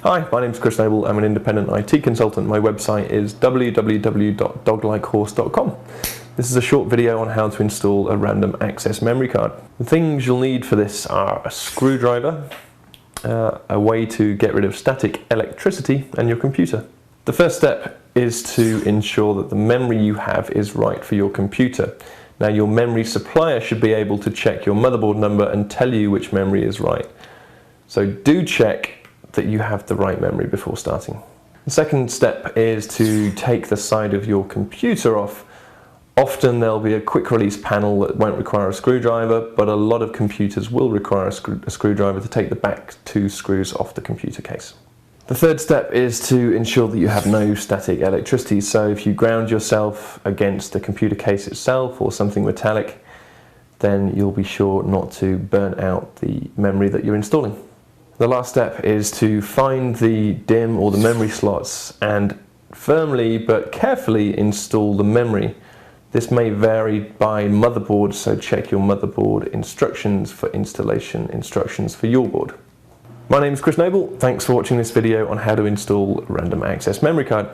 Hi, my name is Chris Noble. I'm an independent IT consultant. My website is www.doglikehorse.com. This is a short video on how to install a random access memory card. The things you'll need for this are a screwdriver, a way to get rid of static electricity, and your computer. The first step is to ensure that the memory you have is right for your computer. Now, your memory supplier should be able to check your motherboard number and tell you which memory is right. So do check that you have the right memory before starting. The second step is to take the side of your computer off. Often there'll be a quick release panel that won't require a screwdriver, but a lot of computers will require a screwdriver to take the back two screws off the computer case. The third step is to ensure that you have no static electricity. So if you ground yourself against the computer case itself or something metallic, then you'll be sure not to burn out the memory that you're installing. The last step is to find the DIMM or the memory slots and firmly but carefully install the memory. This may vary by motherboard, so check your motherboard instructions for installation instructions for your board. My name is Chris Noble. Thanks for watching this video on how to install a random access memory card.